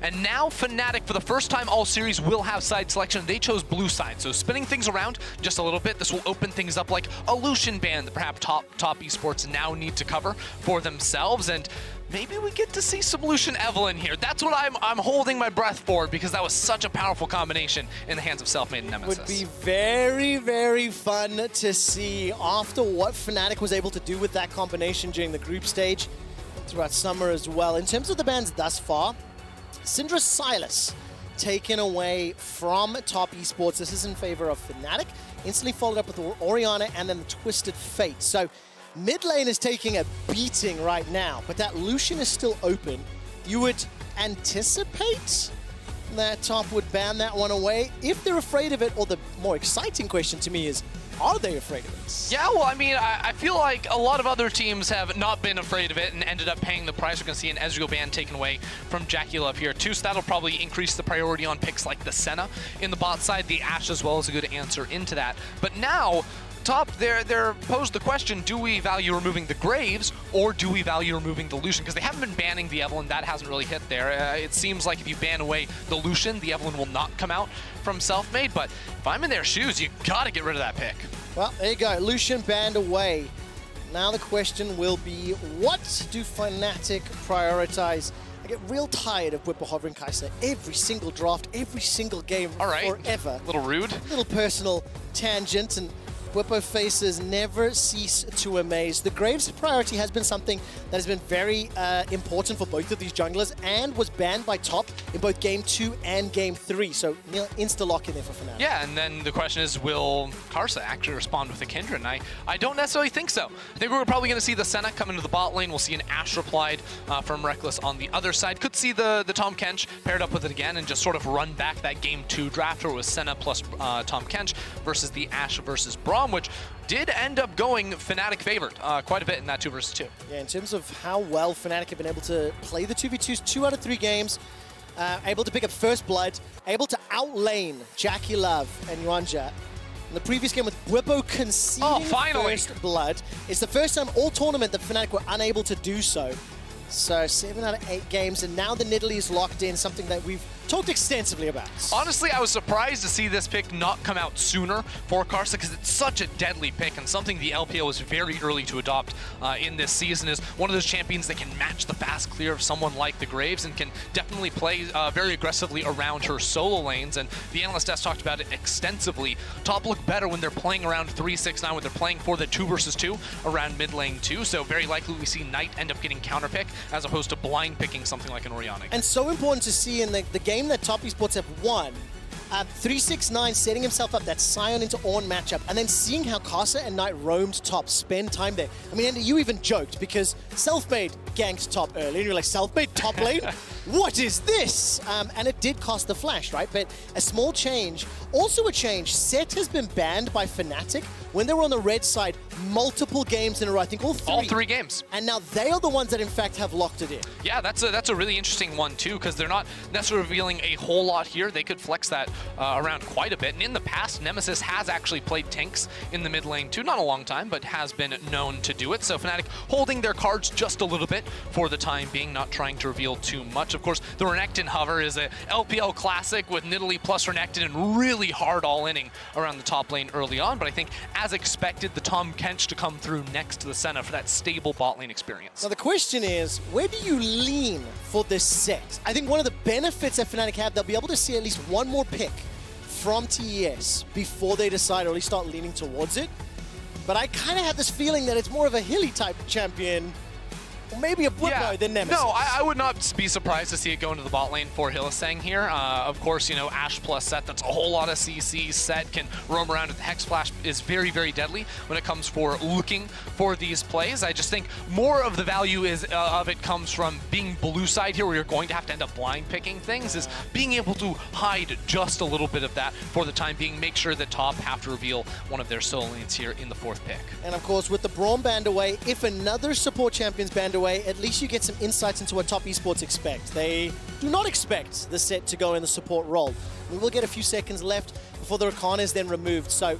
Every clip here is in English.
And now Fnatic, for the first time all series, will have side selection. They chose blue side, so spinning things around just a little bit. This will open things up like a Lucian ban that perhaps top esports now need to cover for themselves. And maybe we get to see some Lucian Evelynn here. That's what I'm holding my breath for, because that was such a powerful combination in the hands of Selfmade and Nemesis. Would be very, very fun to see after what Fnatic was able to do with that combination during the group stage throughout summer as well. In terms of the bans thus far, Syndra Silas taken away from top esports. This is in favor of Fnatic. Instantly followed up with Orianna and then the Twisted Fate. So mid lane is taking a beating right now, but that Lucian is still open. You would anticipate that top would ban that one away if they're afraid of it, or the more exciting question to me is, are they afraid of it? Yeah, well, I mean, I feel like a lot of other teams have not been afraid of it and ended up paying the price. We're going to see an Ezreal ban taken away from JackeyLove here too, so that'll probably increase the priority on picks like the Senna in the bot side. The Ashe as well is a good answer into that. But now, top, they're posed the question, do we value removing the Graves or do we value removing the Lucian? Because they haven't been banning the Evelynn, that hasn't really hit there. It seems like if you ban away the Lucian, the Evelynn will not come out from Selfmade, but if I'm in their shoes, you gotta get rid of that pick. Well, there you go, Lucian banned away. Now the question will be, what do Fnatic prioritize? I get real tired of Whipper hovering Kai'Sa every single draft, every single game, forever. A little rude. A little personal tangent, and Whippo faces never cease to amaze. The Graves priority has been something that has been very important for both of these junglers and was banned by top in both Game 2 and Game 3. So insta-lock in there for Fnatic. Yeah, and then the question is, will Kai'Sa actually respond with a Kindred? And I don't necessarily think so. I think we're probably going to see the Senna come into the bot lane. We'll see an Ashe replied from Rekkles on the other side. Could see the Tahm Kench paired up with it again and just sort of run back that Game 2 draft where it was Senna plus Tahm Kench versus the Ashe versus Braum, which did end up going Fnatic favored quite a bit in that 2 versus 2. Yeah, in terms of how well Fnatic have been able to play the 2v2s, 2 out of 3 games, able to pick up first blood, able to outlane JackeyLove and Yuanja. In the previous game with Whippo conceding first blood, it's the first time all tournament that Fnatic were unable to do so. So 7 out of 8 games, and now the Nidalee is locked in, something that we've talked extensively about. Honestly, I was surprised to see this pick not come out sooner for Kai'Sa, because it's such a deadly pick and something the LPL was very early to adopt in this season. Is one of those champions that can match the fast clear of someone like the Graves and can definitely play very aggressively around her solo lanes. And the analyst desk talked about it extensively. Top look better when they're playing around 3-6-9, when they're playing for the 2 versus 2 around mid lane too. So very likely we see Knight end up getting counterpick as opposed to blind picking something like an Orianna. And so important to see in the game that top esports have won, 369 setting himself up that Sion into Ornn matchup, and then seeing how Kai'Sa and Knight roamed top, spend time there. I mean, Andy, you even joked because Selfmade ganked top early, and you're like, Selfmade top lane? What is this? And it did cost the flash, right? But a small change. Also a change, Set has been banned by Fnatic when they were on the red side multiple games in a row. I think all 3. All 3 games. And now they are the ones that in fact have locked it in. Yeah, that's a really interesting one too, because they're not necessarily revealing a whole lot here. They could flex that around quite a bit. And in the past, Nemesis has actually played tanks in the mid lane too. Not a long time, but has been known to do it. So Fnatic holding their cards just a little bit for the time being, not trying to reveal too much. Of course, the Renekton hover is a LPL classic with Nidalee plus Renekton and really hard all-inning around the top lane early on. But I think, as expected, the Tahm Kench to come through next to the Senna for that stable bot lane experience. Now the question is, where do you lean for this set? I think one of the benefits that Fnatic have, they'll be able to see at least one more pick from TES before they decide or at least start leaning towards it. But I kind of have this feeling that it's more of a hilly type champion, or maybe a Whippo than Nemesis. No, I would not be surprised to see it go into the bot lane for Hylissang here. Of course, you know, Ashe plus Set, that's a whole lot of CC. Set can roam around with the Hex Flash, is very, very deadly when it comes for looking for these plays. I just think more of the value of it comes from being blue side here, where you're going to have to end up blind picking things, is being able to hide just a little bit of that for the time being. Make sure that top have to reveal one of their solo lanes here in the 4th pick. And of course, with the Braum banned away, if another support champion's banned away, at least you get some insights into what top esports expect. They do not expect the set to go in the support role. We will get a few seconds left before the Rakan is then removed. So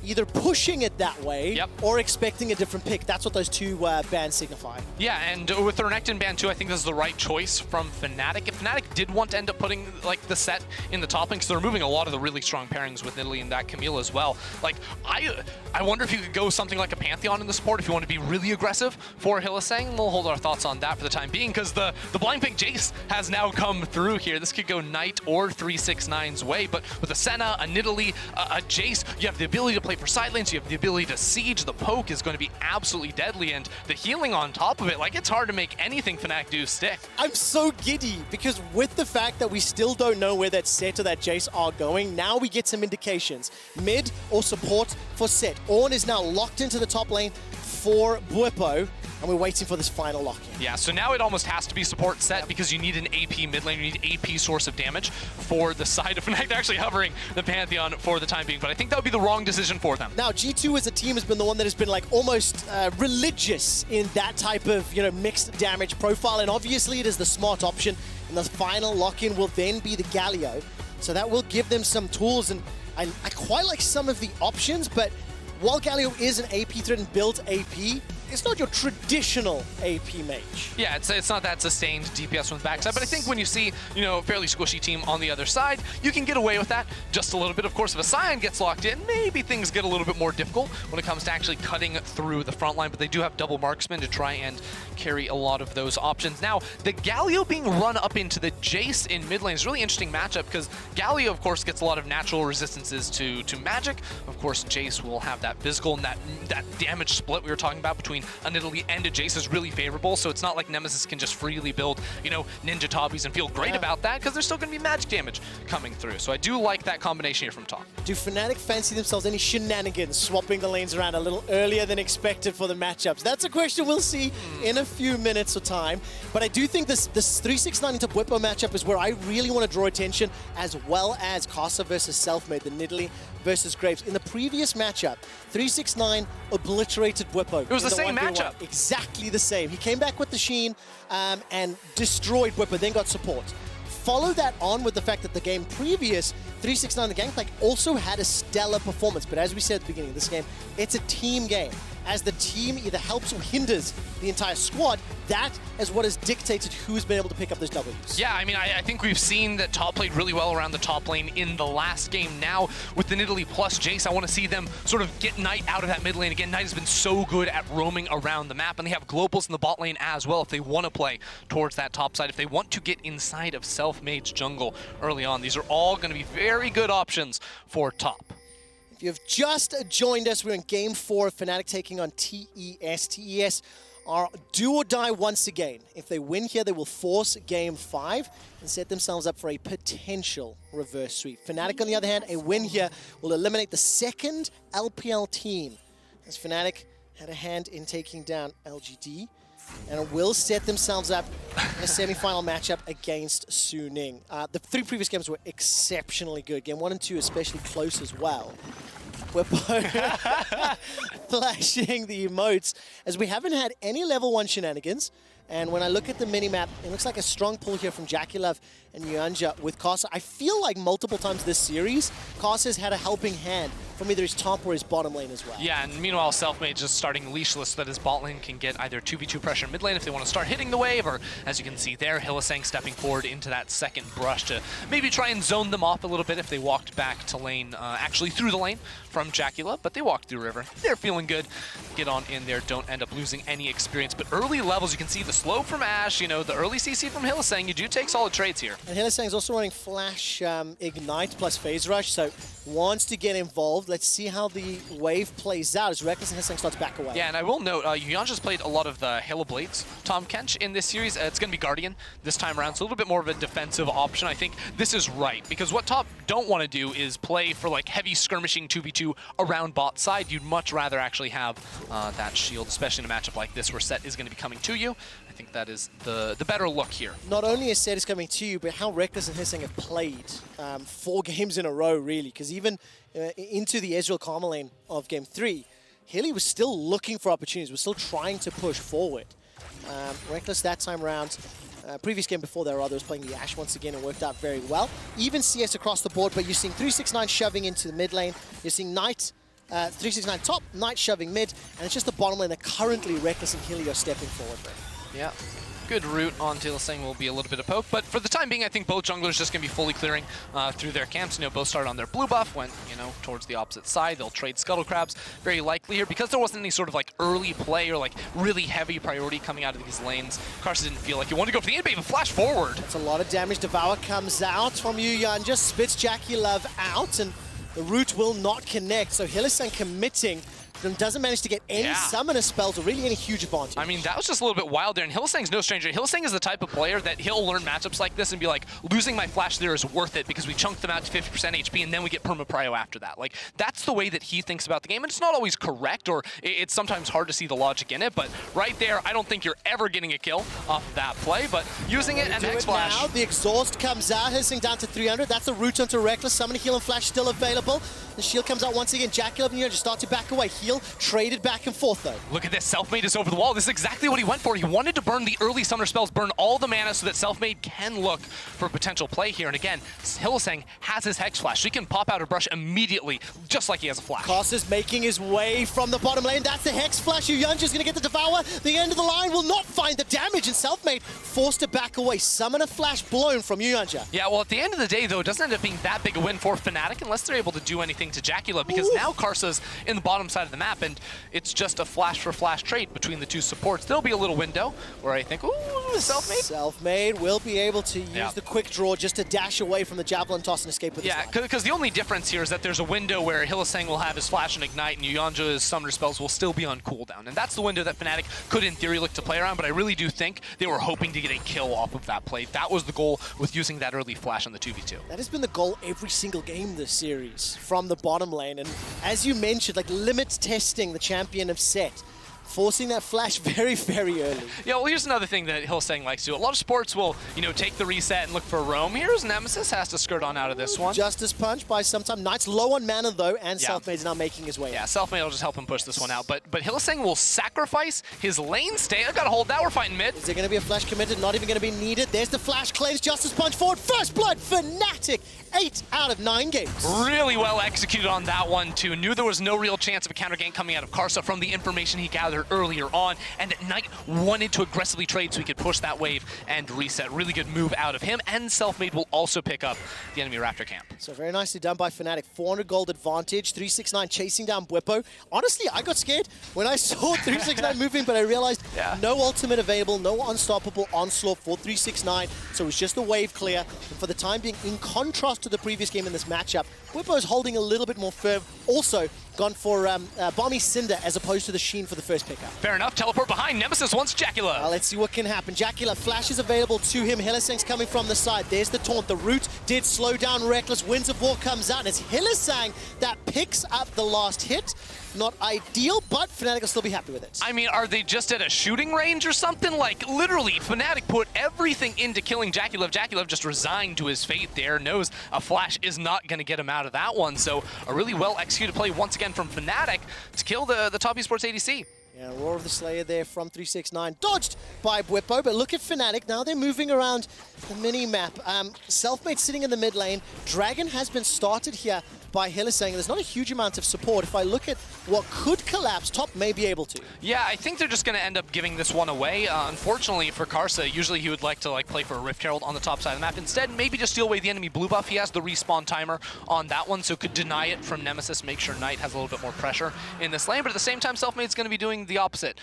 either pushing it that way Yep. or expecting a different pick. That's what those two bans signify. Yeah, and with the Renekton ban too, I think this is the right choice from Fnatic. If Fnatic did want to end up putting like the set in the top lane, because they're removing a lot of the really strong pairings with Nidalee and that Camille as well. Like, I wonder if you could go something like a Pantheon in the support if you want to be really aggressive for Hylissang. We'll hold our thoughts on that for the time being, because the blind pick Jace has now come through here. This could go Knight or 369's way, but with a Senna, a Nidalee, a Jace, you have the ability to play for side lanes, you have the ability to siege. The poke is going to be absolutely deadly, and the healing on top of it, like, it's hard to make anything Fnatic do stick. I'm so giddy because with the fact that we still don't know where that Set or that Jace are going, now we get some indications. Mid or support for Set. Ornn is now locked into the top lane for Bwipo, and we're waiting for this final lock-in. Yeah, so now it almost has to be support set because you need an AP mid lane, you need AP source of damage for the side of Fnatic. They're actually hovering the Pantheon for the time being, but I think that would be the wrong decision for them. Now, G2 as a team has been the one that has been like almost religious in that type of, you know, mixed damage profile, and obviously it is the smart option, and the final lock-in will then be the Galio. So that will give them some tools, and I quite like some of the options, but while Galio is an AP threat and built AP, it's not your traditional AP mage. Yeah, it's not that sustained DPS from the backside, but I think when you see, you know, a fairly squishy team on the other side, you can get away with that just a little bit. Of course, if a Scion gets locked in, maybe things get a little bit more difficult when it comes to actually cutting through the front line, but they do have double marksman to try and carry a lot of those options. Now, the Galio being run up into the Jace in mid lane is a really interesting matchup because Galio, of course, gets a lot of natural resistances to magic. Of course, Jace will have that physical, and that damage split we were talking about between a Nidalee and a Jace is really favorable, so it's not like Nemesis can just freely build, you know, ninja tabis and feel great about that, because there's still going to be magic damage coming through. So I do like that combination here from top. Do Fnatic fancy themselves any shenanigans, swapping the lanes around a little earlier than expected for the matchups? That's a question we'll see in a few minutes of time. But I do think this 369 into Bwipo matchup is where I really want to draw attention, as well as Casa versus Selfmade, the Nidalee versus Graves. In the previous matchup, 369 obliterated Bwipo. It was the same matchup. Exactly the same. He came back with the Sheen and destroyed Bwipo, then got support. Follow that on with the fact that the game previous, 369 the Gangplank, also had a stellar performance. But as we said at the beginning of this game, it's a team game. As the team either helps or hinders the entire squad, that is what has dictated who's been able to pick up those Ws. Yeah, I mean, I think we've seen that top played really well around the top lane in the last game. Now, with the Nidalee plus Jace, I want to see them sort of get Knight out of that mid lane. Again, Knight has been so good at roaming around the map, and they have globals in the bot lane as well if they want to play towards that top side, if they want to get inside of Selfmade's jungle early on. These are all going to be very good options for top. If you've just joined us, we're in Game 4 of Fnatic taking on TES. TES are do or die once again. If they win here, they will force Game 5 and set themselves up for a potential reverse sweep. Fnatic, on the other hand, a win here will eliminate the second LPL team, as Fnatic had a hand in taking down LGD, and will set themselves up in a semi-final matchup against Suning. The three previous games were exceptionally good. Game 1 and 2 especially close as well. We're flashing the emotes, as we haven't had any level 1 shenanigans. And when I look at the mini-map, it looks like a strong pull here from JackeyLove and Yuanja with Casa. I feel like multiple times this series, Casa's had a helping hand from either his top or his bottom lane as well. Yeah, and meanwhile, Selfmade just starting leashless so that his bot lane can get either 2v2 pressure mid lane if they want to start hitting the wave, or as you can see there, Hylissang stepping forward into that second brush to maybe try and zone them off a little bit if they walked back to lane, actually through the lane from JackeyLove, but they walked through river. They're feeling good. Get on in there, don't end up losing any experience. But early levels, you can see the slow from Ashe, you know, the early CC from Hylissang. You do take solid trades here. And Hylissang's also running Flash Ignite plus Phase Rush, so wants to get involved. Let's see how the wave plays out as Reckless and Hylissang starts back away. Yeah, and I will note, Yuanja's played a lot of the Halo Blades, Tom Kench, in this series. It's going to be Guardian this time around, so a little bit more of a defensive option. I think this is right, because what top don't want to do is play for like heavy skirmishing 2v2 around bot side. You'd much rather actually have that shield, especially in a matchup like this where Set is going to be coming to you. I think that is the better look here. Not only is Set is coming to you, but how Reckless and Hylissang have played 4 games in a row, really, because even into the Ezreal Karma lane of Game 3, Hilly was still looking for opportunities, was still trying to push forward. Reckless that time around. Previous game before there, was playing the Ashe once again and worked out very well. Even CS across the board, but you're seeing 369 shoving into the mid lane. You're seeing Knight 369 top, Knight shoving mid, and it's just the bottom lane that currently Reckless and Hilly are stepping forward with. Yeah. Good route on Hillisang will be a little bit of poke, but for the time being, I think both junglers just going to be fully clearing through their camps. You know, both start on their blue buff, went, you know, towards the opposite side. They'll trade Scuttle Crabs very likely here. Because there wasn't any sort of like early play or like really heavy priority coming out of these lanes, Karsa didn't feel like he wanted to go for the inbait, but flash forward. That's a lot of damage. Devour comes out from Yuyan, just spits Jackie Love out, and the root will not connect. So Hillisang committing, doesn't manage to get any summoner spells or really any huge advantage. I mean, that was just a little bit wild there, and Hillisang's no stranger. Hillisang is the type of player that he'll learn matchups like this and be like, losing my flash there is worth it because we chunked them out to 50% HP and then we get perma-prio after that. Like, that's the way that he thinks about the game, and it's not always correct, or it's sometimes hard to see the logic in it, but right there, I don't think you're ever getting a kill off of that play, but using it and Hex Flash. Now, the exhaust comes out, Hillisang down to 300. That's a route onto Reckless. Summon, heal, and flash still available. The shield comes out once again. Jackie Love and Yuyan just start to back away. Heal, traded back and forth though. Look at this, Selfmade is over the wall. This is exactly what he went for. He wanted to burn the early summoner spells, burn all the mana so that Selfmade can look for potential play here. And again, Hillisang has his Hex Flash. So he can pop out a brush immediately, just like he has a flash. Karsa's making his way from the bottom lane. That's the Hex Flash. Yuyan just gonna get the Devour. The end of the line will not find the damage, and Selfmade forced to back away. Summoner Flash blown from Yuyan. Yeah, well, at the end of the day, though, it doesn't end up being that big a win for Fnatic unless they're able to do anything to Jackie Love, because now Karsa's in the bottom side of the map, and it's just a flash-for-flash trade between the two supports. There'll be a little window where I think, ooh, Selfmade. Selfmade will be able to use the quick draw just to dash away from the Javelin toss and escape with his life. Because the only difference here is that there's a window where Hillisang will have his flash and ignite, and Yuyanja's summoner spells will still be on cooldown. And that's the window that Fnatic could, in theory, look to play around, but I really do think they were hoping to get a kill off of that play. That was the goal with using that early flash on the 2v2. That has been the goal every single game this series from the bottom lane. And as you mentioned, like limit testing the champion of set, forcing that flash very, very early. Yeah, well, here's another thing that Hillisang likes to do. A lot of sports will, you know, take the reset and look for a roam. Here's Nemesis, has to skirt on out of this one. Justice Punch by some time. Knight's low on mana, though, and Selfmade's now making his way out. Yeah, Selfmade will just help him push this one out. But Hillisang will sacrifice his lane stay. I've got to hold that. We're fighting mid. Is there going to be a flash committed? Not even going to be needed. There's the flash. Claims Justice Punch forward. First blood, Fnatic. 8 out of 9 games. Really well executed on that one, too. Knew there was no real chance of a counter gank coming out of Karsa from the information he gathered earlier on, and that Knight wanted to aggressively trade so he could push that wave and reset. Really good move out of him, and Selfmade will also pick up the enemy Raptor camp. So very nicely done by Fnatic. 400 gold advantage. 369 chasing down Bwipo. Honestly, I got scared when I saw 369 moving, but I realized no ultimate available, no unstoppable onslaught for 369. So it was just a wave clear. And for the time being, in contrast to the previous game in this matchup, Bwipo is holding a little bit more firm. Also, gone for Bomby Cinder as opposed to the Sheen for the first pickup. Fair enough. Teleport behind. Nemesis wants Jacula. Let's see what can happen. Jacula, flash is available to him. Hillisang's coming from the side. There's the taunt. The root did slow down Reckless. Winds of War comes out, and it's Hillisang that picks up the last hit. Not ideal, but Fnatic will still be happy with it. I mean, are they just at a shooting range or something? Like, literally, Fnatic put everything into killing Jackie Love. Jackie Love just resigned to his fate there, knows a flash is not going to get him out of that one. So a really well-executed play once again from Fnatic to kill the top esports ADC. Yeah, Roar of the Slayer there from 369. Dodged by Bwipo, but look at Fnatic. Now they're moving around the mini-map. Selfmade sitting in the mid lane. Dragon has been started here by Hillisang. There's not a huge amount of support. If I look at what could collapse, top may be able to. Yeah, I think they're just going to end up giving this one away. Unfortunately for Karsa, usually he would like to play for a Rift Herald on the top side of the map. Instead, maybe just steal away the enemy blue buff. He has the respawn timer on that one, so could deny it from Nemesis, make sure Knight has a little bit more pressure in this lane. But at the same time, Selfmade's going to be doing the opposite,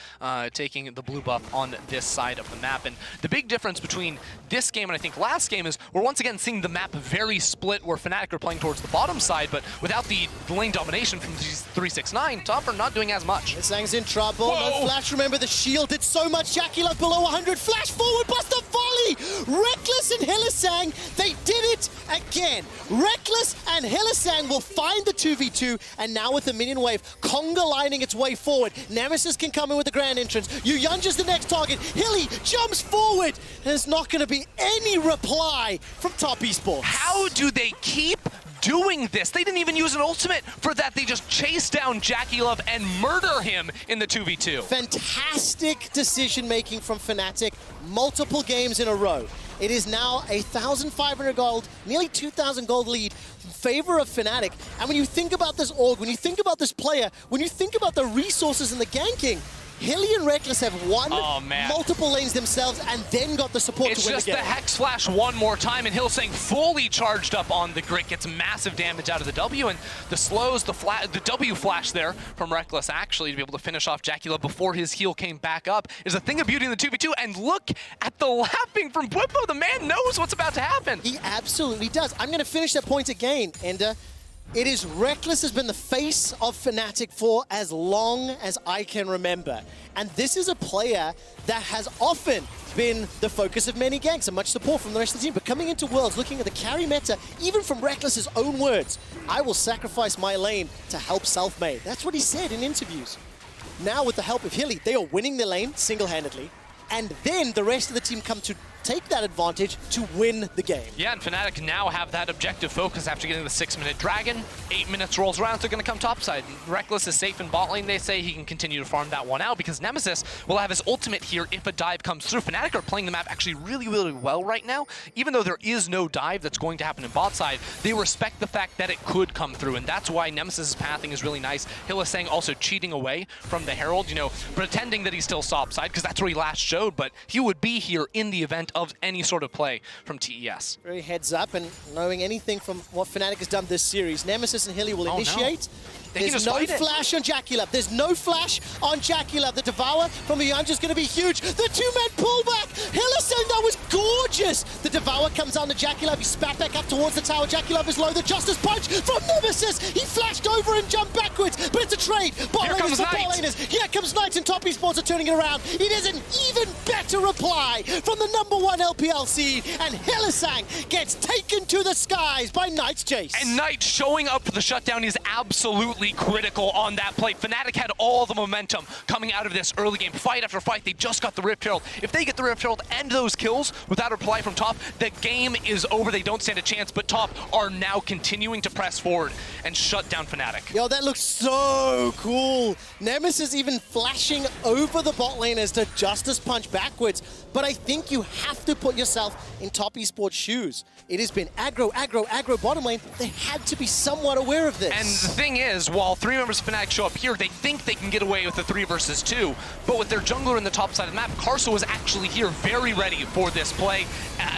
taking the blue buff on this side of the map. And the big difference between this game and I think last game is we're once again seeing the map very split, where Fnatic are playing towards the bottom side, but without the lane domination from 369, top are not doing as much. Hillisang's in trouble. No flash. Remember, the shield did so much. Jackie Love below 100. Flash forward, bust a volley. Reckless and Hillisang, they did it again. Reckless and Hillisang will find the 2v2, and now with the minion wave, Conga lining its way forward. Nemesis can come in with the grand entrance. Yuyanja's the next target. Hilly jumps forward. There's not going to be any reply from top esports. How do they keep doing this? They didn't even use an ultimate for that. They just chase down Jackie Love and murder him in the 2v2. Fantastic decision making from Fnatic. Multiple games in a row. It is now a 1,500 gold, nearly 2,000 gold lead favor of Fnatic. And when you think about this org, when you think about this player, when you think about the resources and the ganking, Hilly and Reckless have won multiple lanes themselves and then got the support to win the game. It's just the Hex Flash one more time, and Hillsang fully charged up on the Grit, gets massive damage out of the W, and the slows, the W flash there from Reckless actually to be able to finish off Jackula before his heal came back up is a thing of beauty in the 2v2, and look at the laughing from Bwipo. The man knows what's about to happen. He absolutely does. I'm going to finish that point again, Ender. It is Reckless has been the face of Fnatic for as long as I can remember. And this is a player that has often been the focus of many ganks and much support from the rest of the team. But coming into Worlds, looking at the carry meta, even from Reckless's own words, I will sacrifice my lane to help Self-Made. That's what he said in interviews. Now with the help of Hilly, they are winning the lane single-handedly. And then the rest of the team come to take that advantage to win the game. Yeah, and Fnatic now have that objective focus after getting the 6-minute Dragon. 8 minutes rolls around, they're going to come topside. Reckless is safe in bot lane, they say. He can continue to farm that one out because Nemesis will have his ultimate here if a dive comes through. Fnatic are playing the map actually really, really well right now. Even though there is no dive that's going to happen in bot side, they respect the fact that it could come through, and that's why Nemesis's pathing is really nice. Hillsang also cheating away from the Herald, you know, pretending that he's still topside because that's where he last showed, but he would be here in the event of any sort of play from TES. Very heads up, and knowing anything from what Fnatic has done this series, Nemesis and Hilly will initiate. There's no flash on Jackula. There's no flash on Jackula. The Devour from Yanja is going to be huge. The two-man pullback. Hillsang, that was gorgeous. The Devour comes on to Jackula. He spat back up towards the tower. Jackula is low. The Justice Punch from Nemesis. He flashed over and jumped backwards, but it's a trade. Bot laners for bot laners. Here comes Knights, and Top Esports are turning it around. It is an even better reply from the #1 LPL seed, and Hillsang gets taken to the skies by Knights Jace. And Knight showing up for the shutdown is absolutely critical on that play. Fnatic had all the momentum coming out of this early game. Fight after fight, they just got the Rift Herald. If they get the Rift Herald and those kills without a reply from Top, the game is over. They don't stand a chance, but Top are now continuing to press forward and shut down Fnatic. Yo, that looks so cool. Nemesis even flashing over the bot lane as the Justice Punch backwards. But I think you have to put yourself in Top Esports' shoes. It has been aggro, aggro, aggro bottom lane. They had to be somewhat aware of this. And the thing is, while 3 members of Fnatic show up here, they think they can get away with the 3 versus 2. But with their jungler in the top side of the map, Karsa was actually here very ready for this play.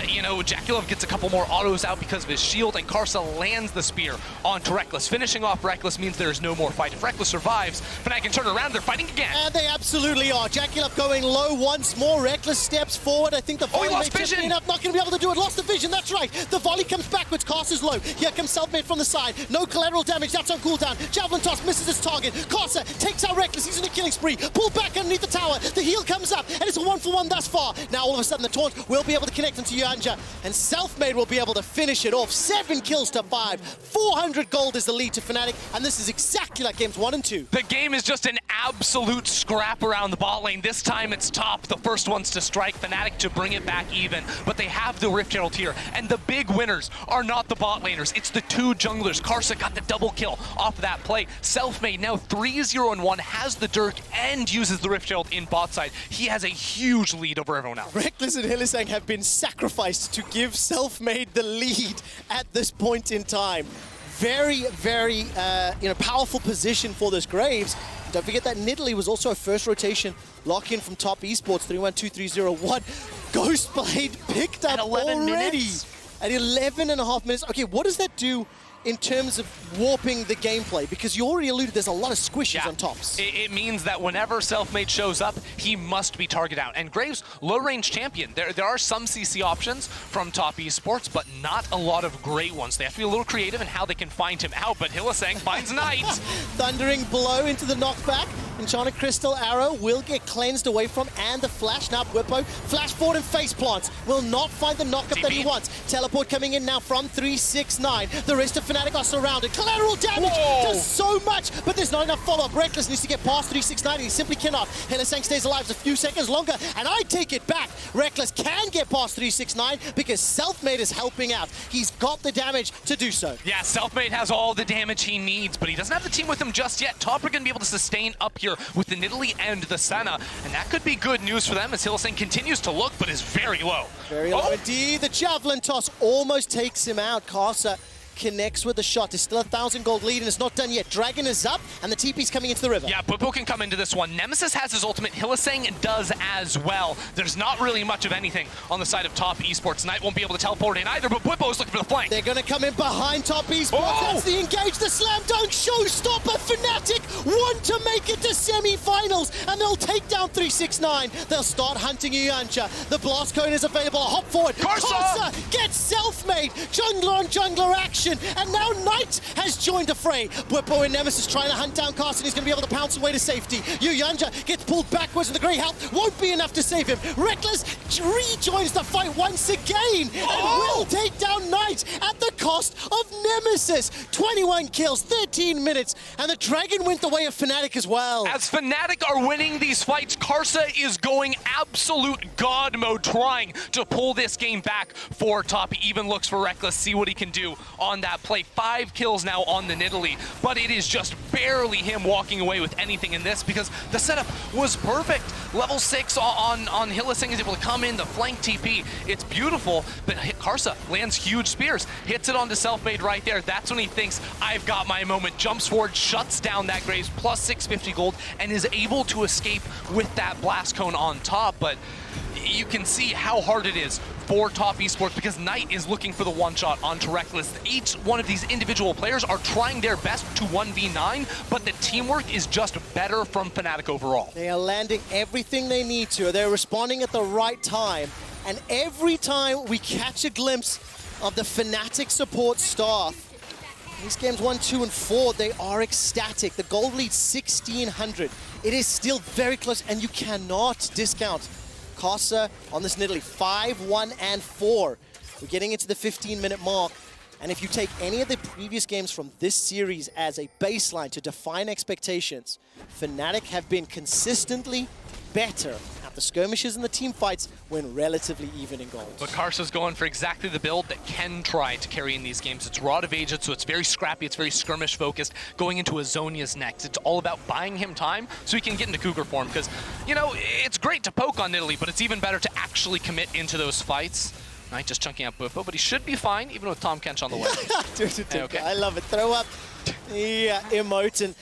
You know, Jackula gets a couple more autos out because of his shield, and Karsa lands the spear onto Reckless. Finishing off Reckless means there's no more fight. If Reckless survives, Fnatic can turn around. They're fighting again. And they absolutely are. Jackula going low once more. Reckless steps forward. I think the volley may just be enough. Not going to be able to do it. Lost the vision. That's right. The volley comes backwards. Karsa's low. Here comes Self-Made from the side. No collateral damage. That's on cooldown. Javelin toss misses his target. Karsa takes out Reckless. He's in a killing spree. Pulled back underneath the tower. The heal comes up, and it's a 1-for-1 thus far. Now all of a sudden the taunt will be able to connect him to Yanja, and Self-Made will be able to finish it off. 7 kills to 5. 400 gold is the lead to Fnatic, and this is exactly like games 1 and 2. The game is just an absolute scrap around the bot lane. This time it's Top, the first ones to strike. Fnatic to bring it back even, but they have the Rift Herald here, and the big winners are not the bot laners. It's the 2 junglers. Karsa got the double kill off of that play. Self-Made now 3-0-1, has the Dirk and uses the Rift Herald in bot side. He has a huge lead over everyone else. Reckless and Hillsang have been sacrificed to give Self-Made the lead at this point in time. Very, very powerful position for this Graves. Don't forget that Nidalee was also a first rotation lock-in from Top Esports, 3-1-2-3-0-1. Ghostblade picked up already at 11.5 minutes. Okay, what does that do in terms of warping the gameplay? Because you already alluded there's a lot of squishes on Tops. It means that whenever Self-Made shows up, he must be target out. And Graves, low-range champion. There are some CC options from Top Esports, but not a lot of great ones. They have to be a little creative in how they can find him out, but Hillsang finds Knight. Thundering blow into the knockback. Enchanted Crystal Arrow will get cleansed away from, and the flash now. Bwipo flash forward and face plants. Will not find the knockup that he wants. Teleport coming in now from 369. The rest of Fnatic are surrounded. Collateral damage does so much, but there's not enough follow-up. Reckless needs to get past 369. He simply cannot. Hillsang stays alive a few seconds longer, and I take it back. Reckless can get past 369 because Self-Made is helping out. He's got the damage to do so. Yeah, Self-Made has all the damage he needs, but he doesn't have the team with him just yet. Top are going to be able to sustain up here with the Nidalee and the Senna, and that could be good news for them as Hillsang continues to look, but is very low. Very low indeed. The Javelin toss almost takes him out. Karsa connects with the shot. There's still 1,000 gold lead, and it's not done yet. Dragon is up, and the TP's coming into the river. Yeah, Bwipo can come into this one. Nemesis has his ultimate. Hylissang does as well. There's not really much of anything on the side of top esports. Knight won't be able to teleport in either, but Bwipo is looking for the flank. They're going to come in behind top esports. Oh! That's the engage, the slam dunk showstopper. Fnatic want to make it to semi-finals, and they'll take down 369. They'll start hunting Yuyancha. The blast cone is available. Hop forward. Karsa gets self-made. Jungler on jungler action, and now Knight has joined the fray. Bwipo and Nemesis trying to hunt down Carson. He's going to be able to pounce away to safety. Yuyancha gets pulled backwards, and the great health won't be enough to save him. Reckless rejoins the fight once again, and will take down Knight at the cost of Nemesis. 21 kills, 13 minutes, and the Dragon went the way of Fnatic as well. As Fnatic are winning these fights, Karsa is going absolute god mode, trying to pull this game back for top. He even looks for Reckless, see what he can do on that play. 5 kills now on the Nidalee, but it is just barely him walking away with anything in this because the setup was perfect. Level 6 on Hylissang is able to come in, the flank TP. It's beautiful, but Karsa lands huge spears, hits it onto Selfmade right there. That's when he thinks, I've got my moment. Jumps forward, shuts down that Graves, plus 650 gold, and is able to escape with that blast cone on top. But you can see how hard it is for top esports because Knight is looking for the one shot onto Reckless. Each one of these individual players are trying their best to 1v9, but the teamwork is just better from Fnatic overall. They are landing everything they need to. They're responding at the right time. And every time we catch a glimpse of the Fnatic support staff, these games 1, 2, and 4, they are ecstatic. The gold lead 1,600. It is still very close, and you cannot discount Karsa on this Nidalee. 5, 1, and 4. We're getting into the 15-minute mark. And if you take any of the previous games from this series as a baseline to define expectations, Fnatic have been consistently better at the skirmishes and the team fights when relatively even in gold. But Karsa's going for exactly the build that can try to carry in these games. It's Rod of Ages, so it's very scrappy, it's very skirmish focused. Going into Azonia's next, it's all about buying him time so he can get into Cougar form because, you know, it's great to poke on Nidalee, but it's even better to actually commit into those fights. Knight just chunking out Bwipo, but he should be fine, even with Tom Kench on the way. Okay. I love it. Throw up the emote. And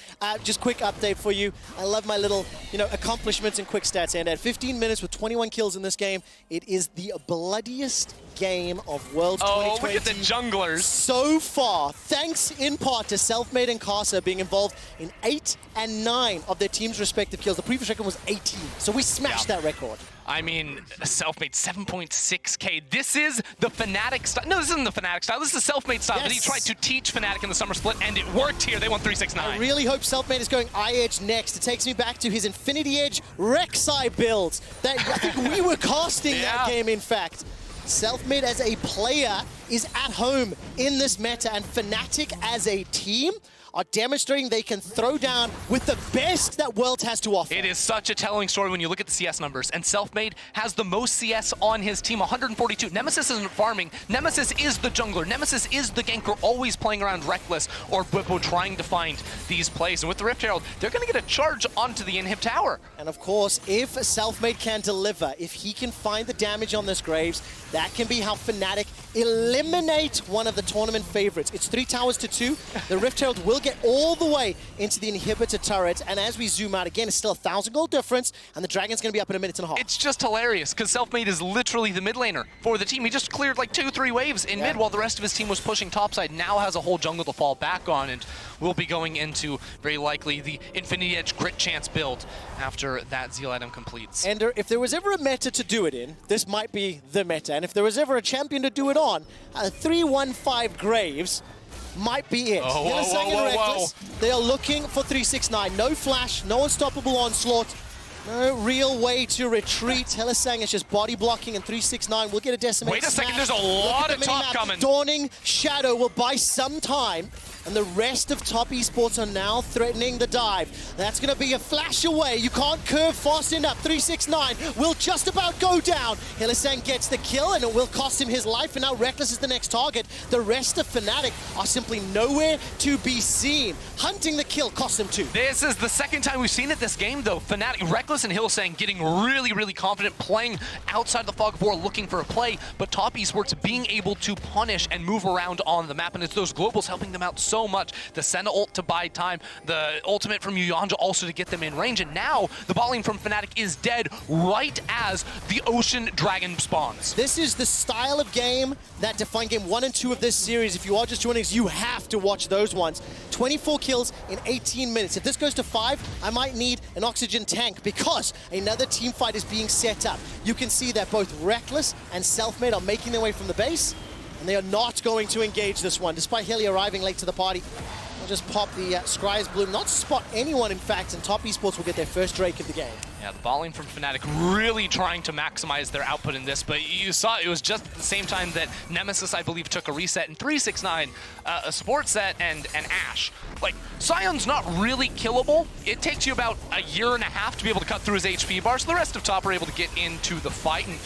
just quick update for you. I love my little, accomplishments and quick stats. And at 15 minutes with 21 kills in this game, it is the bloodiest game of Worlds 2020. Oh, look at the junglers. So far, thanks in part to Selfmade and Karsa being involved in 8 and 9 of their team's respective kills. The previous record was 18, so we smashed that record. I mean, Selfmade 7.6k. This is the Fnatic style. No, this isn't the Fnatic style. This is the Selfmade style that he tried to teach Fnatic in the summer split, and it worked here. They won 3-6-9. I really hope Selfmade is going iEdge next. It takes me back to his Infinity Edge Rek'Sai builds that I think we were casting that game, in fact. Selfmade as a player is at home in this meta, and Fnatic as a team are demonstrating they can throw down with the best that World has to offer. It is such a telling story when you look at the CS numbers, and Selfmade has the most CS on his team, 142. Nemesis isn't farming. Nemesis is the jungler. Nemesis is the ganker, always playing around Reckless or Bwipo trying to find these plays. And with the Rift Herald, they're going to get a charge onto the inhib tower. And of course, if Selfmade can deliver, if he can find the damage on this Graves, that can be how Fnatic eliminate one of the tournament favorites. It's 3 towers to 2. The Rift Herald will get all the way into the inhibitor turret, and as we zoom out again, it's still 1,000 gold difference, and the Dragon's going to be up in a minute and a half. It's just hilarious because Selfmade is literally the mid laner for the team. He just cleared like 2-3 waves in mid while the rest of his team was pushing topside. Now has a whole jungle to fall back on, and will be going into very likely the Infinity Edge crit chance build after that Zeal item completes. Ender, if there was ever a meta to do it in, this might be the meta, and if there was ever a champion to do it on, 3-1-5 Graves might be it. Whoa. They are looking for 369. No flash, no unstoppable onslaught, no real way to retreat. Hylissang is just body blocking, and 369 will get a decimate. Wait a second, there's a lot of top coming. Dawning Shadow will buy some time, and the rest of top esports are now threatening the dive. That's going to be a flash away. You can't curve fast enough. 369 will just about go down. Hylissang gets the kill, and it will cost him his life, and now Reckless is the next target. The rest of Fnatic are simply nowhere to be seen. Hunting the kill costs him 2. This is the second time we've seen it this game, though. Fnatic, Reckless Reckless and Hillsang getting really, really confident, playing outside the fog of war, looking for a play, but Top Esports being able to punish and move around on the map, and it's those globals helping them out so much. The Senna ult to buy time, the ultimate from Yuyanja also to get them in range, and now the bot lane from Fnatic is dead right as the Ocean Dragon spawns. This is the style of game that defined game 1 and 2 of this series. If you are just joining us, you have to watch those ones. 24 kills in 18 minutes. If this goes to 5, I might need an oxygen tank because another team fight is being set up. You can see that both Reckless and Selfmade are making their way from the base, and they are not going to engage this one, despite Hilly arriving late to the party. They'll just pop the Scry's Bloom, not spot anyone, in fact, and Top Esports will get their first Drake of the game. Yeah, the bot lane from Fnatic really trying to maximize their output in this, but you saw it was just at the same time that Nemesis, I believe, took a reset, and 369, a support set, and Ashe. Like, Sion's not really killable. It takes you about a year and a half to be able to cut through his HP bar, so the rest of top are able to get into the fight, and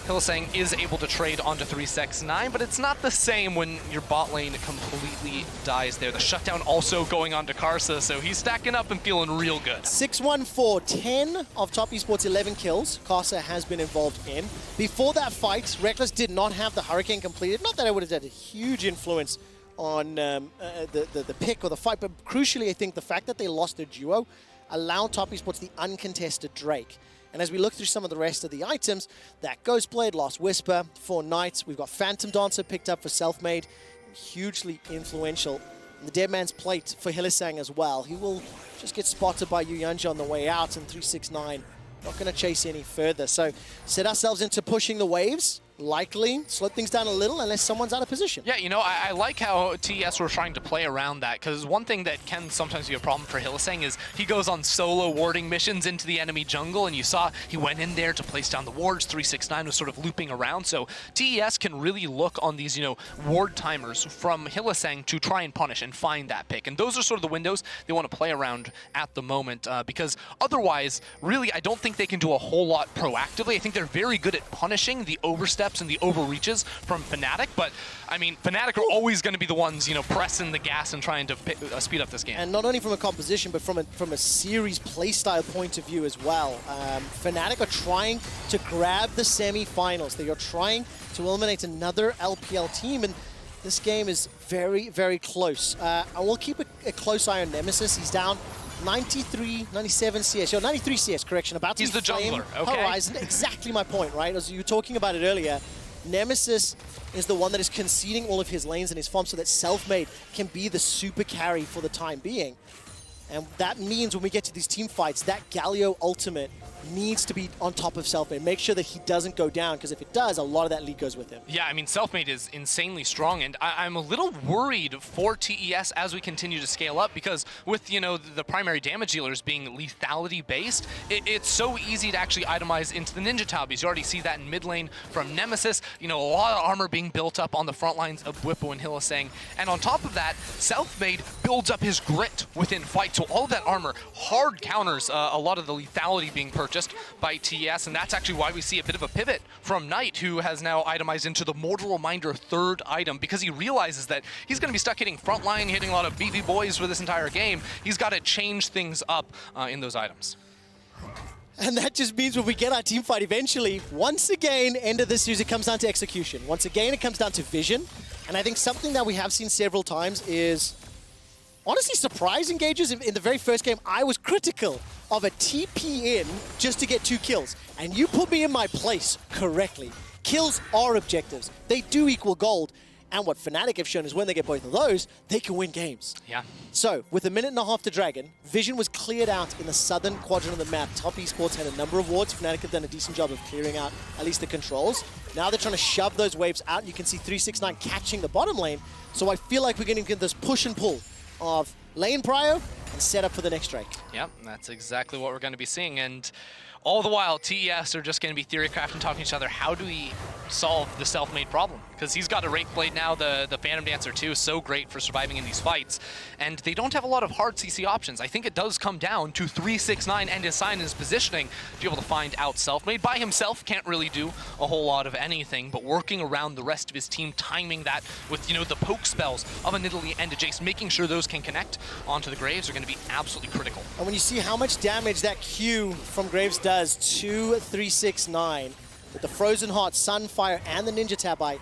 Hillsang is able to trade onto 369, but it's not the same when your bot lane completely dies there. The shutdown also going on to Karsa, so he's stacking up and feeling real good. 6-1-4, 10 of Top Esports' 11 kills Karsa has been involved in. Before that fight, Reckless did not have the Hurricane completed. Not that it would have had a huge influence on the pick or the fight, but crucially, I think the fact that they lost their duo allowed Top Esports the uncontested Drake. And as we look through some of the rest of the items, that Ghostblade, Last Whisper, 4 Knights, we've got Phantom Dancer picked up for Selfmade, hugely influential. And the Dead Man's Plate for Hillsang as well. He will just get spotted by Yuyanja on the way out, and 369 not going to chase any further. So set ourselves into pushing the waves, likely slow things down a little unless someone's out of position. Yeah, you know, I like how TES were trying to play around that, because one thing that can sometimes be a problem for Hillsang is he goes on solo warding missions into the enemy jungle, and you saw he went in there to place down the wards. 369 was sort of looping around, so TES can really look on these, you know, ward timers from Hillsang to try and punish and find that pick, and those are sort of the windows they want to play around at the moment, because otherwise, really, I don't think they can do a whole lot proactively. I think they're very good at punishing the oversteps and the overreaches from Fnatic, but I mean, Fnatic are always going to be the ones, you know, pressing the gas and trying to speed up this game. And not only from a composition, but from a series playstyle point of view as well. Fnatic are trying to grab the semi-finals. They are trying to eliminate another LPL team, and this game is very, very close. I will keep a close eye on Nemesis. He's down 93, 97 CS, or 93 CS, correction, about to He's the jungler, okay? Horizon, exactly my point, right? As you were talking about it earlier, Nemesis is the one that is conceding all of his lanes and his farm so that Selfmade can be the super carry for the time being. And that means when we get to these team fights, that Galio ultimate needs to be on top of Selfmade. Make sure that he doesn't go down, because if it does, a lot of that lead goes with him. Yeah, I mean, Selfmade is insanely strong, and I'm a little worried for TES as we continue to scale up, because with, you know, the primary damage dealers being lethality-based, it's so easy to actually itemize into the Ninja Taubies. You already see that in mid lane from Nemesis, you know, a lot of armor being built up on the front lines of Bwipo and Hillsang, and on top of that, Selfmade builds up his grit within fight, so all of that armor hard counters a lot of the lethality being purchased by TES, and that's actually why we see a bit of a pivot from Knight, who has now itemized into the Mortal Reminder third item, because he realizes that he's going to be stuck hitting frontline, hitting a lot of BB boys for this entire game. He's got to change things up in those items. And that just means when we get our team fight eventually, once again, end of this series, it comes down to execution. Once again, it comes down to vision. And I think something that we have seen several times is honestly surprise engages. In the very first game, I was critical of a TP in just to get 2 kills. And you put me in my place correctly. Kills are objectives. They do equal gold. And what Fnatic have shown is when they get both of those, they can win games. Yeah. So, with a minute and a half to Dragon, Vision was cleared out in the southern quadrant of the map. Top Esports had a number of wards. Fnatic have done a decent job of clearing out at least the controls. Now they're trying to shove those waves out. You can see 369 catching the bottom lane. So I feel like we're going to get this push and pull of lane prio and set up for the next Drake. Yep, that's exactly what we're going to be seeing. And all the while, TES are just going to be theorycrafting and talking to each other. How do we solve the Selfmade problem? Because he's got a Wraith Blade now, the Phantom Dancer too, so great for surviving in these fights. And they don't have a lot of hard CC options. I think it does come down to 369 and his sign and his positioning to be able to find out Selfmade. By himself, can't really do a whole lot of anything, but working around the rest of his team, timing that with, you know, the poke spells of a Nidalee and a Jace, making sure those can connect onto the Graves are going going to be absolutely critical. And when you see how much damage that Q from Graves does to 369, with the Frozen Heart, Sunfire, and the Ninja Tabite,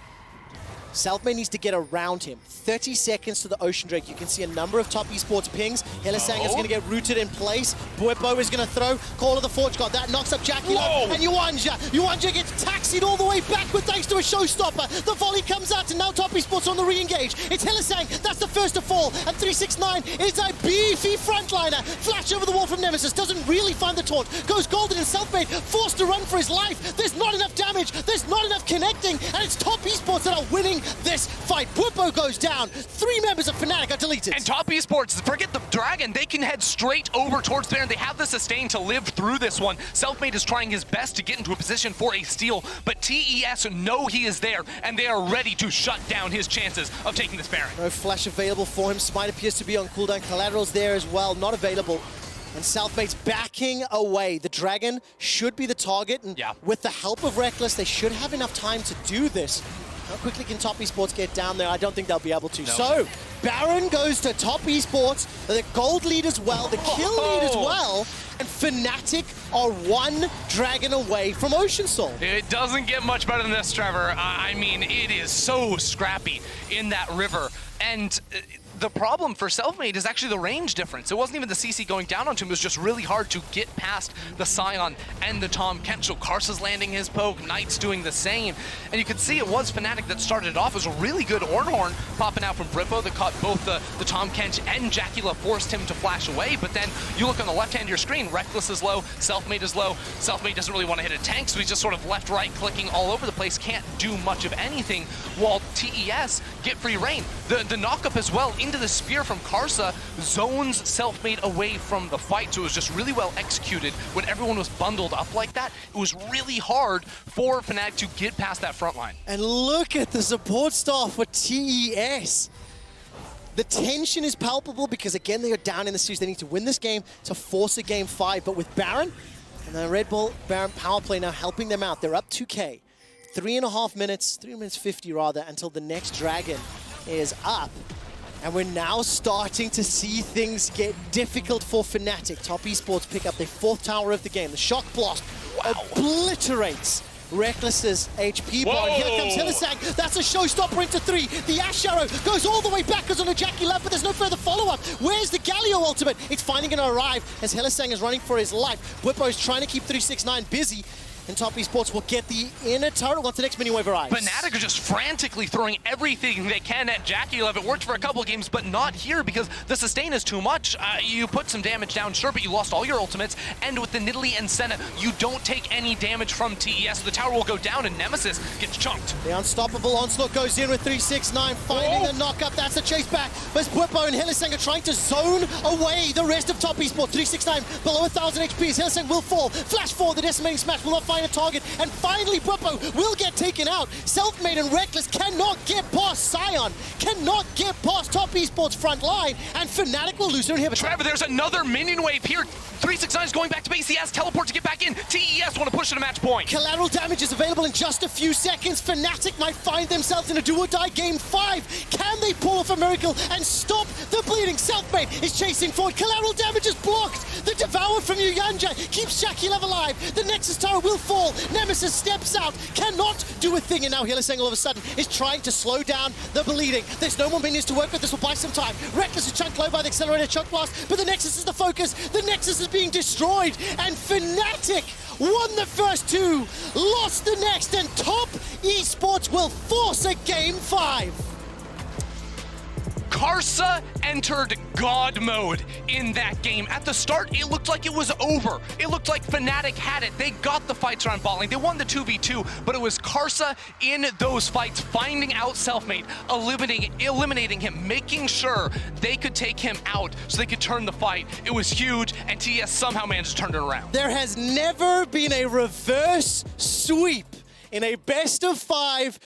Selfmade needs to get around him. 30 seconds to the Ocean Drake. You can see a number of top esports pings. Helisang is going to get rooted in place. Bwipo is going to throw. Call of the Forge God. That knocks up Jackie Love. And Yuanja. Yuanja gets taxied all the way backward thanks to a showstopper. The volley comes out, and now top esports on the re-engage. It's Helisang. That's the first to fall. And 369 is a beefy frontliner. Flash over the wall from Nemesis. Doesn't really find the taunt. Goes golden, and Selfmade forced to run for his life. There's not enough damage. There's not enough connecting. And it's top esports that are winning this fight. Bwipo goes down. 3 members of Fnatic are deleted. And top esports, forget the Dragon. They can head straight over towards Baron. They have the sustain to live through this one. Selfmade is trying his best to get into a position for a steal, but TES know he is there, and they are ready to shut down his chances of taking this Baron. No flash available for him. Smite appears to be on cooldown. Collateral's there as well, not available. And Selfmade's backing away. The Dragon should be the target, and with the help of Reckless, they should have enough time to do this. How quickly can top esports get down there? I don't think they'll be able to. No. So, Baron goes to top esports, the gold lead as well, the kill lead as well, and Fnatic are 1 Dragon away from Ocean Soul. It doesn't get much better than this, Trevor. I mean, it is so scrappy in that river. And the problem for Selfmade is actually the range difference. It wasn't even the CC going down onto him. It was just really hard to get past the Scion and the Tom Kench. So Karsa's landing his poke, Knight's doing the same. And you can see it was Fnatic that started it off. It was a really good Ornhorn popping out from Bwipo that caught both the Tom Kench and Jackula, forced him to flash away. But then you look on the left hand of your screen, Reckless is low, Selfmade is low. Selfmade doesn't really want to hit a tank, so he's just sort of left, right, clicking all over the place. Can't do much of anything, while TES get free reign. The knock-up as well into the spear from Karsa zones Selfmade away from the fight, so it was just really well executed. When everyone was bundled up like that, it was really hard for Fnatic to get past that front line. And look at the support staff for TES. The tension is palpable because, again, they are down in the series. They need to win this game to force a game 5, but with Baron and the Red Bull Baron power play now helping them out, they're up 2K. 3.5 minutes, 3 minutes 50 rather, until the next Dragon is up. And we're now starting to see things get difficult for Fnatic. Top esports pick up their 4th tower of the game. The Shock Blast obliterates Reckless's HP bar. Here comes Helisang. That's a showstopper into 3. The Ash Arrow goes all the way backwards on a Jackie Love, but there's no further follow-up. Where's the Galio ultimate? It's finally going to arrive as Helisang is running for his life. Bwipo is trying to keep 369 busy. And top esports will get the inner turret once the next mini wave arrives. Fnatic are just frantically throwing everything they can at Jackie Love. It worked for a couple of games, but not here because the sustain is too much. You put some damage down, sure, but you lost all your ultimates. And with the Nidalee and Senna, you don't take any damage from TES. The tower will go down and Nemesis gets chunked. The unstoppable onslaught goes in with 369, finding the knock-up. That's a chase back. But Bwipo and Helisang are trying to zone away the rest of top esports. 369 below 1,000 HP as Helisang will fall. Flash forward, the decimating smash will not find a target. And finally, Bwipo will get taken out. Selfmade and Reckless cannot get past Scion, cannot get past top esports front line, and Fnatic will lose their inhibitor. Trevor, there's another minion wave here. 369 is going back to base. He has teleport to get back in. TES want to push to the match point. Collateral damage is available in just a few seconds. Fnatic might find themselves in a do-or-die game 5. Can they pull off a miracle and stop the bleeding? Selfmade is chasing forward. Collateral damage is blocked. The Devour from Yuanja keeps Jackie Love alive. The Nexus Tower will fall. Nemesis steps out, cannot do a thing, and now Helisang all of a sudden is trying to slow down the bleeding. There's no more minions to work with. This will buy some time. Reckless is chunked low by the accelerated Shock Blast, but the Nexus is the focus. The Nexus is being destroyed, and Fnatic won the first 2, lost the next, and top esports will force a game 5. Karsa entered God mode in that game. At the start, it looked like it was over. It looked like Fnatic had it. They got the fights around bot lane. They won the 2v2, but it was Karsa in those fights, finding out Selfmade, eliminating him, making sure they could take him out so they could turn the fight. It was huge, and TES somehow managed to turn it around. There has never been a reverse sweep in a best of 5